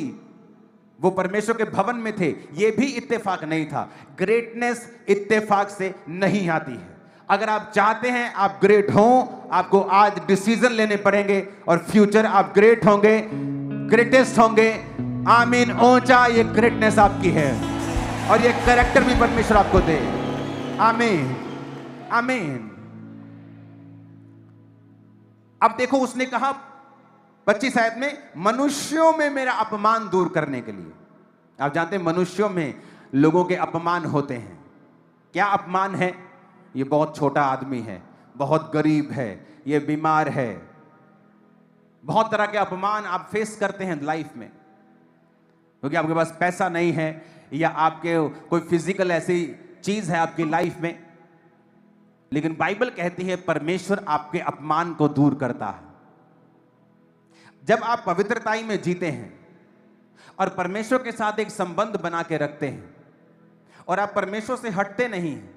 वो परमेश्वर के भवन में थे, यह भी इत्तेफाक नहीं था। ग्रेटनेस इत्तेफाक से नहीं आती है। अगर आप चाहते हैं आप ग्रेट हो, आपको आज डिसीजन लेने पड़ेंगे, और फ्यूचर आप ग्रेट होंगे, ग्रेटेस्ट होंगे। आमीन। ऊंचा ये ग्रेटनेस आपकी है, और ये कैरेक्टर भी परमेश्वर आपको दे। आमीन, आमीन। अब देखो उसने कहा 25 आयत में, मनुष्यों में मेरा अपमान दूर करने के लिए। आप जानते हैं मनुष्यों में लोगों के अपमान होते हैं। क्या अपमान है? ये बहुत छोटा आदमी है, बहुत गरीब है, ये बीमार है। बहुत तरह के अपमान आप फेस करते हैं लाइफ में, क्योंकि आपके पास पैसा नहीं है, या आपके कोई फिजिकल ऐसी चीज है आपकी लाइफ में। लेकिन बाइबल कहती है परमेश्वर आपके अपमान को दूर करता है। जब आप पवित्रताई में जीते हैं और परमेश्वर के साथ एक संबंध बना के रखते हैं, और आप परमेश्वर से हटते नहीं हैं,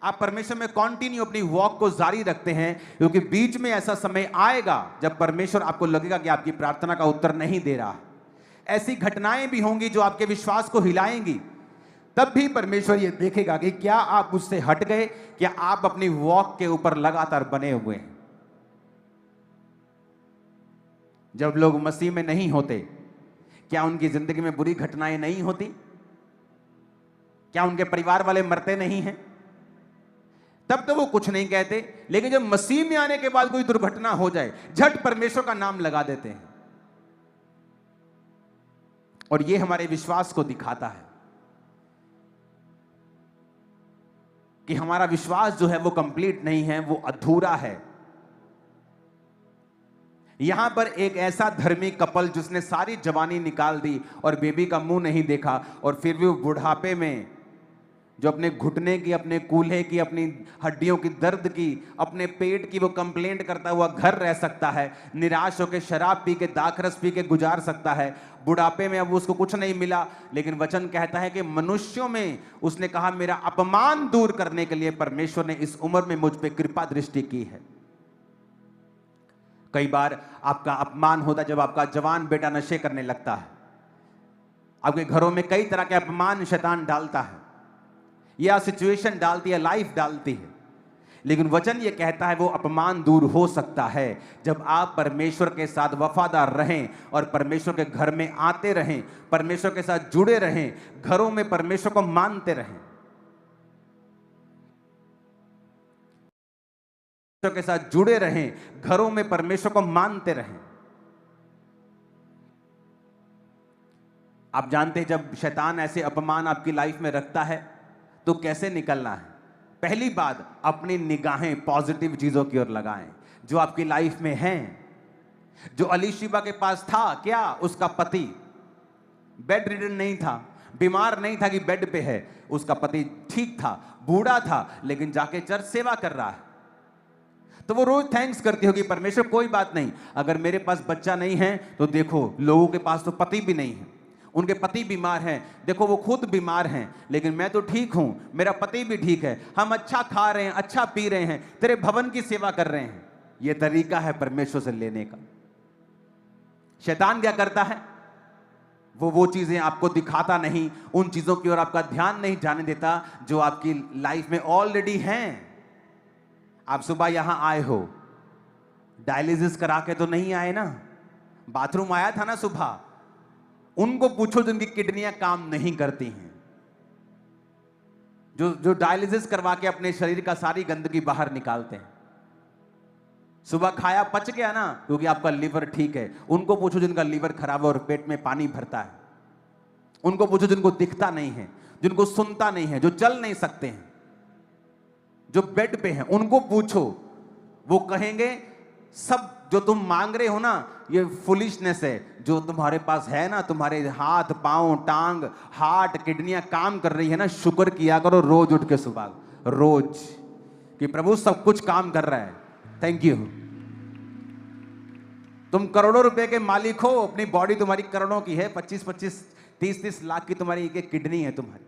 आप परमेश्वर में कंटिन्यू अपनी वॉक को जारी रखते हैं, क्योंकि बीच में ऐसा समय आएगा जब परमेश्वर आपको लगेगा कि आपकी प्रार्थना का उत्तर नहीं दे रहा। ऐसी घटनाएं भी होंगी जो आपके विश्वास को हिलाएंगी। तब भी परमेश्वर ये देखेगा कि क्या आप उससे हट गए, क्या आप अपनी वॉक के ऊपर लगातार बने हुए हैं। जब लोग मसीह में नहीं होते, क्या उनकी जिंदगी में बुरी घटनाएं नहीं होती? क्या उनके परिवार वाले मरते नहीं हैं? तब तो वो कुछ नहीं कहते, लेकिन जब मसीह में आने के बाद कोई दुर्घटना हो जाए, झट परमेश्वर का नाम लगा देते हैं। और ये हमारे विश्वास को दिखाता है कि हमारा विश्वास जो है वो कंप्लीट नहीं है, वो अधूरा है। यहां पर एक ऐसा धर्मी कपल जिसने सारी जवानी निकाल दी और बेबी का मुंह नहीं देखा, और फिर भी वो बुढ़ापे में जो अपने घुटने की, अपने कूल्हे की, अपनी हड्डियों की दर्द की, अपने पेट की वो कंप्लेंट करता हुआ घर रह सकता है, निराश होकर शराब पी के, दाखरस पी के गुजार सकता है। बुढ़ापे में अब उसको कुछ नहीं मिला, लेकिन वचन कहता है कि मनुष्यों में उसने कहा मेरा अपमान दूर करने के लिए परमेश्वर ने इस उम्र में मुझ पे कृपा दृष्टि की है। कई बार आपका अपमान होता जब आपका जवान बेटा नशे करने लगता है। आपके घरों में कई तरह के अपमान शैतान डालता है, या सिचुएशन डालती है, लाइफ डालती है। लेकिन वचन ये कहता है वो अपमान दूर हो सकता है जब आप परमेश्वर के साथ वफादार रहें और परमेश्वर के घर में आते रहें, परमेश्वर के साथ जुड़े रहें, घरों में परमेश्वर को मानते रहें। के साथ जुड़े रहें, घरों में परमेश्वर को मानते रहें। आप जानते हैं जब शैतान ऐसे अपमान आपकी लाइफ में रखता है तो कैसे निकलना है। पहली बात, अपनी निगाहें पॉजिटिव चीजों की ओर लगाएं जो आपकी लाइफ में हैं। जो अलीशिबा के पास था, क्या उसका पति बेड रिडन नहीं था, बीमार नहीं था कि बेड पे है, उसका पति ठीक था, बूढ़ा था, लेकिन जाके चर्च सेवा कर रहा है। तो वो रोज थैंक्स करती होगी, परमेश्वर कोई बात नहीं, अगर मेरे पास बच्चा नहीं है तो देखो लोगों के पास तो पति भी नहीं है, उनके पति बीमार हैं, देखो वो खुद बीमार हैं, लेकिन मैं तो ठीक हूं, मेरा पति भी ठीक है, हम अच्छा खा रहे हैं, अच्छा पी रहे हैं, तेरे भवन की सेवा कर रहे हैं। यह तरीका है परमेश्वर से लेने का। शैतान क्या करता है, वो चीजें आपको दिखाता नहीं, उन चीजों की ओर आपका ध्यान नहीं जाने देता जो आपकी लाइफ में ऑलरेडी हैं। आप सुबह यहां आए हो, डायलिसिस करा के तो नहीं आए ना, बाथरूम आया था ना सुबह। उनको पूछो जिनकी किडनियां काम नहीं करती हैं, जो डायलिसिस करवा के अपने शरीर का सारी गंदगी बाहर निकालते हैं। सुबह खाया पच गया ना, क्योंकि आपका लीवर ठीक है। उनको पूछो जिनका लीवर खराब है और पेट में पानी भरता है। उनको पूछो जिनको दिखता नहीं है, जिनको सुनता नहीं है, जो चल नहीं सकते हैं, जो बेड पे हैं, उनको पूछो, वो कहेंगे सब जो तुम मांग रहे हो ना ये फुलिशनेस है। जो तुम्हारे पास है ना, तुम्हारे हाथ पांव टांग हार्ट किडनियां काम कर रही है ना, शुक्र किया करो रोज उठ के सुबह, रोज, कि प्रभु सब कुछ काम कर रहा है, थैंक यू। तुम करोड़ों रुपए के मालिक हो, अपनी बॉडी तुम्हारी करोड़ों की है, 25-25 30-30 लाख की तुम्हारी एक किडनी है, तुम्हारी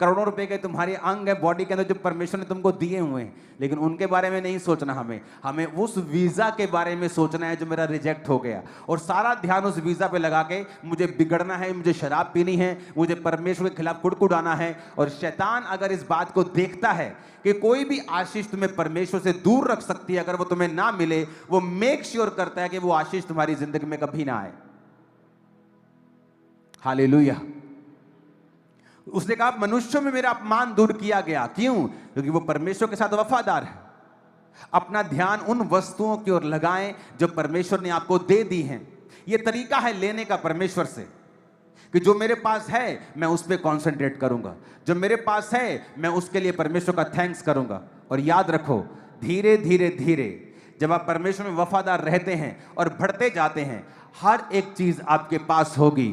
करोड़ों रुपए के तुम्हारे अंग है बॉडी के अंदर जो परमेश्वर ने तुमको दिए हुए हैं, लेकिन उनके बारे में नहीं सोचना। हमें उस वीजा के बारे में सोचना है जो मेरा रिजेक्ट हो गया, और सारा ध्यान उस वीजा पे लगा के मुझे बिगड़ना है, मुझे शराब पीनी है, मुझे परमेश्वर के खिलाफ कुड़कुड़ाना है। और शैतान अगर इस बात को देखता है कि कोई भी आशीष तुम्हें परमेश्वर से दूर रख सकती है, अगर वो तुम्हें ना मिले, वो मेक श्योर करता है कि वो आशीष तुम्हारी जिंदगी में कभी ना आए। हालेलुया। उसने कहा मनुष्यों में मेरा अपमान दूर किया गया, क्यों? क्योंकि वो परमेश्वर के साथ वफादार है। अपना ध्यान उन वस्तुओं की ओर लगाएं जो परमेश्वर ने आपको दे दी हैं। यह तरीका है लेने का परमेश्वर से, कि जो मेरे पास है मैं उस पर कॉन्सेंट्रेट करूंगा, जो मेरे पास है मैं उसके लिए परमेश्वर का थैंक्स करूंगा। और याद रखो, धीरे धीरे धीरे जब आप परमेश्वर में वफादार रहते हैं और बढ़ते जाते हैं, हर एक चीज आपके पास होगी।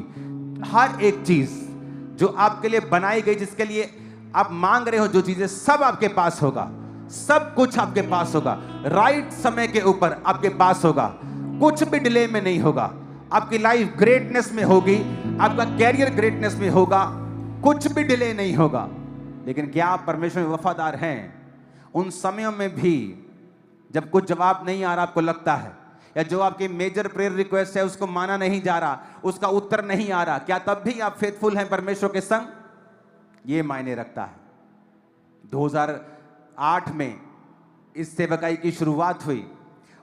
हर एक चीज जो आपके लिए बनाई गई, जिसके लिए आप मांग रहे हो, जो चीजें, सब आपके पास होगा। सब कुछ आपके पास होगा, राइट समय के ऊपर आपके पास होगा, कुछ भी डिले में नहीं होगा। आपकी लाइफ ग्रेटनेस में होगी, आपका कैरियर ग्रेटनेस में होगा, कुछ भी डिले नहीं होगा। लेकिन क्या आप परमेश्वर में वफादार हैं? उन समयों में भी जब कुछ जवाब नहीं आ रहा, आपको लगता है, या जो आपकी मेजर प्रेयर रिक्वेस्ट है उसको माना नहीं जा रहा, उसका उत्तर नहीं आ रहा, क्या तब भी आप फेथफुल हैं परमेश्वर के संग? ये मायने रखता है। 2008 में इस सेवकाई की शुरुआत हुई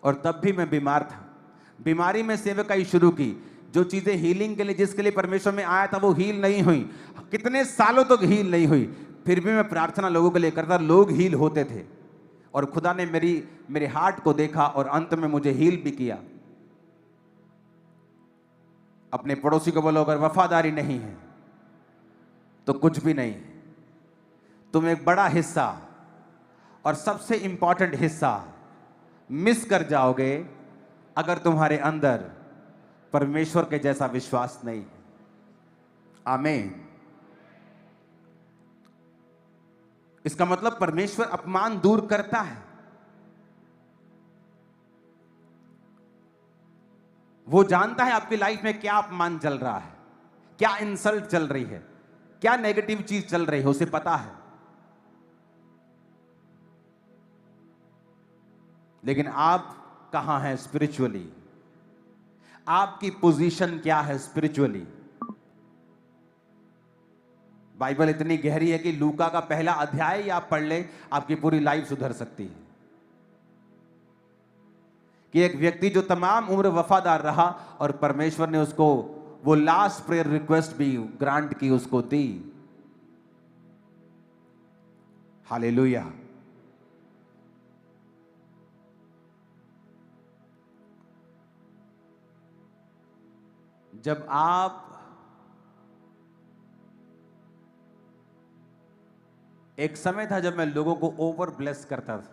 और तब भी मैं बीमार था। बीमारी में सेवकाई शुरू की, जो चीजें हीलिंग के लिए, जिसके लिए परमेश्वर में आया था, वो हील नहीं हुई। कितने सालों तक हील नहीं हुई। फिर भी मैं प्रार्थना लोगों के लिए करता, लोग हील होते थे, और खुदा ने मेरे हार्ट को देखा और अंत में मुझे हील भी किया। अपने पड़ोसी को बोलो, अगर वफादारी नहीं है तो कुछ भी नहीं। तुम एक बड़ा हिस्सा और सबसे इंपॉर्टेंट हिस्सा मिस कर जाओगे अगर तुम्हारे अंदर परमेश्वर के जैसा विश्वास नहीं है। आमीन। इसका मतलब परमेश्वर अपमान दूर करता है। वो जानता है आपकी लाइफ में क्या अपमान चल रहा है, क्या इंसल्ट चल रही है, क्या नेगेटिव चीज चल रही है, उसे पता है। लेकिन आप कहां हैं स्पिरिचुअली? आपकी पोजीशन क्या है स्पिरिचुअली? बाइबल इतनी गहरी है कि लूका का पहला अध्याय ही आप पढ़ ले, आपकी पूरी लाइफ सुधर सकती है। कि एक व्यक्ति जो तमाम उम्र वफादार रहा और परमेश्वर ने उसको वो लास्ट प्रेयर रिक्वेस्ट भी ग्रांट की, उसको दी। हालेलुया। जब आप एक समय था जब मैं लोगों को ओवर ब्लेस करता था,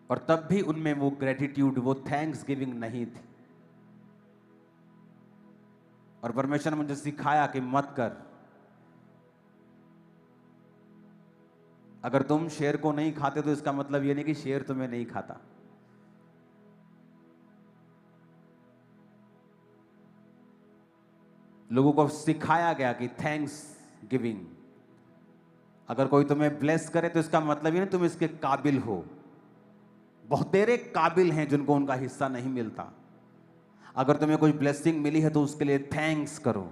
और तब भी उनमें वो ग्रेटिट्यूड, वो थैंक्स गिविंग नहीं थी। और परमेश्वर ने मुझे सिखाया कि मत कर। अगर तुम शेर को नहीं खाते तो इसका मतलब ये नहीं कि शेर तुम्हें नहीं खाता। लोगों को सिखाया गया कि थैंक्स गिविंग, अगर कोई तुम्हें ब्लेस करे तो इसका मतलब ये नहीं तुम इसके काबिल हो। बहुत तेरे काबिल हैं जिनको उनका हिस्सा नहीं मिलता। अगर तुम्हें कोई ब्लेसिंग मिली है तो उसके लिए थैंक्स करो,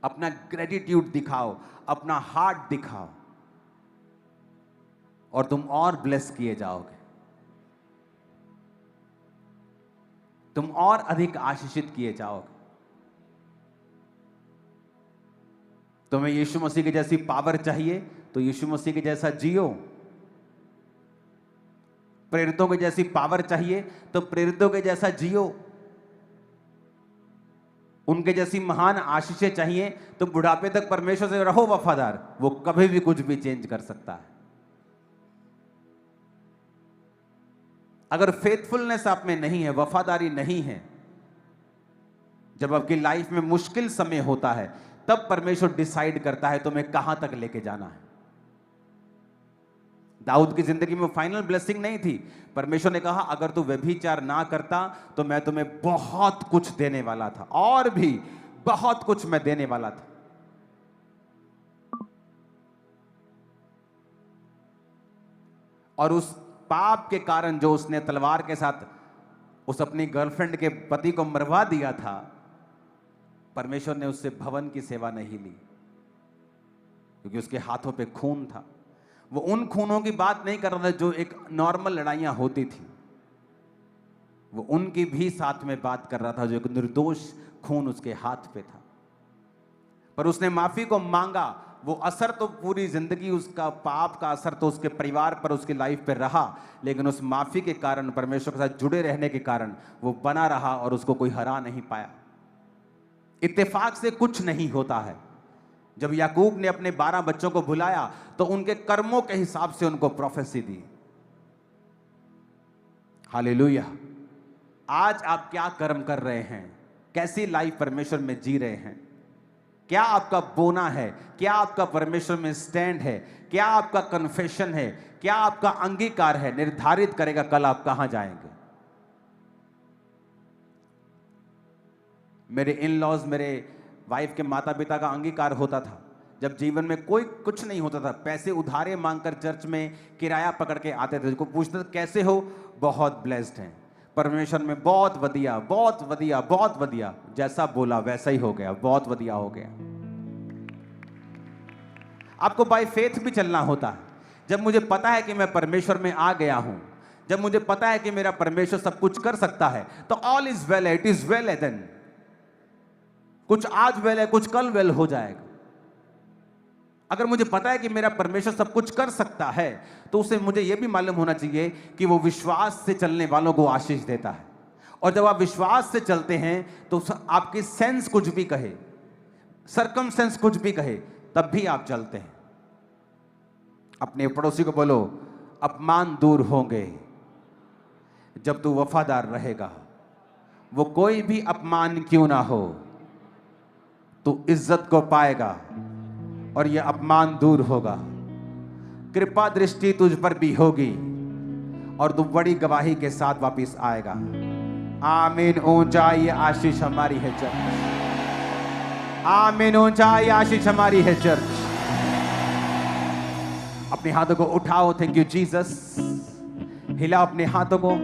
अपना ग्रेटिट्यूड दिखाओ, अपना हार्ट दिखाओ, और तुम और ब्लेस किए जाओगे, तुम और अधिक आशीषित किए जाओगे। तुम्हें यीशु मसीह की जैसी पावर चाहिए तो यीशु मसीह के जैसा जियो। प्रेरितों की जैसी पावर चाहिए तो प्रेरितों के जैसा जियो। उनके जैसी महान आशीषें चाहिए तो बुढ़ापे तक परमेश्वर से रहो वफादार। वो कभी भी कुछ भी चेंज कर सकता है। अगर फेथफुलनेस आप में नहीं है, वफादारी नहीं है, जब आपकी लाइफ में मुश्किल समय होता है तब परमेश्वर डिसाइड करता है तुम्हें कहां तक लेके जाना है। दाऊद की जिंदगी में फाइनल ब्लेसिंग नहीं थी। परमेश्वर ने कहा अगर तू व्यभिचार ना करता तो मैं तुम्हें बहुत कुछ देने वाला था, और भी बहुत कुछ मैं देने वाला था। और उस पाप के कारण जो उसने तलवार के साथ उस अपनी गर्लफ्रेंड के पति को मरवा दिया था, परमेश्वर ने उससे भवन की सेवा नहीं ली, क्योंकि उसके हाथों पे खून था। वो उन खूनों की बात नहीं कर रहा था जो एक नॉर्मल लड़ाइयां होती थी, वो उनकी भी साथ में बात कर रहा था जो एक निर्दोष खून उसके हाथ पे था। पर उसने माफी को मांगा। वो असर तो पूरी जिंदगी, उसका पाप का असर तो उसके परिवार पर, उसकी लाइफ पे रहा, लेकिन उस माफी के कारण, परमेश्वर के साथ जुड़े रहने के कारण वो बना रहा और उसको कोई हरा नहीं पाया। इत्तेफाक से कुछ नहीं होता है। जब याकूब ने अपने 12 बच्चों को बुलाया तो उनके कर्मों के हिसाब से उनको प्रोफेसी दी। हालेलुया। आज आप क्या कर्म कर रहे हैं? कैसी लाइफ परमेश्वर में जी रहे हैं? क्या आपका बोना है? क्या आपका परमेश्वर में स्टैंड है? क्या आपका कन्फेशन है? क्या आपका अंगीकार है? निर्धारित करेगा कल आप कहां जाएंगे। मेरे इन लॉज, मेरे वाइफ के माता पिता का अंगीकार होता था। जब जीवन में कोई कुछ नहीं होता था, पैसे उधारे मांगकर चर्च में किराया पकड़ के आते थे। जिनको पूछते थे कैसे हो, बहुत ब्लेस्ड हैं परमेश्वर में, बहुत वधिया, बहुत वधिया, बहुत वधिया। जैसा बोला वैसा ही हो गया, बहुत वधिया हो गया। आपको बाय फेथ भी चलना होता है। जब मुझे पता है कि मैं परमेश्वर में आ गया हूं, जब मुझे पता है कि मेरा परमेश्वर सब कुछ कर सकता है, तो all is well, it is well. Then कुछ आज वेल है, कुछ कल वेल हो जाएगा। अगर मुझे पता है कि मेरा परमेश्वर सब कुछ कर सकता है, तो उसे मुझे यह भी मालूम होना चाहिए कि वो विश्वास से चलने वालों को आशीष देता है। और जब आप विश्वास से चलते हैं तो आपकी सेंस कुछ भी कहे, सरकमस्टेंस कुछ भी कहे, तब भी आप चलते हैं। अपने पड़ोसी को बोलो, अपमान दूर होंगे जब तू वफादार रहेगा। वो कोई भी अपमान क्यों ना हो, तू इज्जत को पाएगा और यह अपमान दूर होगा। कृपा दृष्टि तुझ पर भी होगी और तू बड़ी गवाही के साथ वापस आएगा। आमीन। ऊंचाई आशीष हमारी है चर्च। आमीन। ऊंचाई आशीष हमारी है चर्च। अपने हाथों को उठाओ। Thank you Jesus. हिलाओ अपने हाथों को।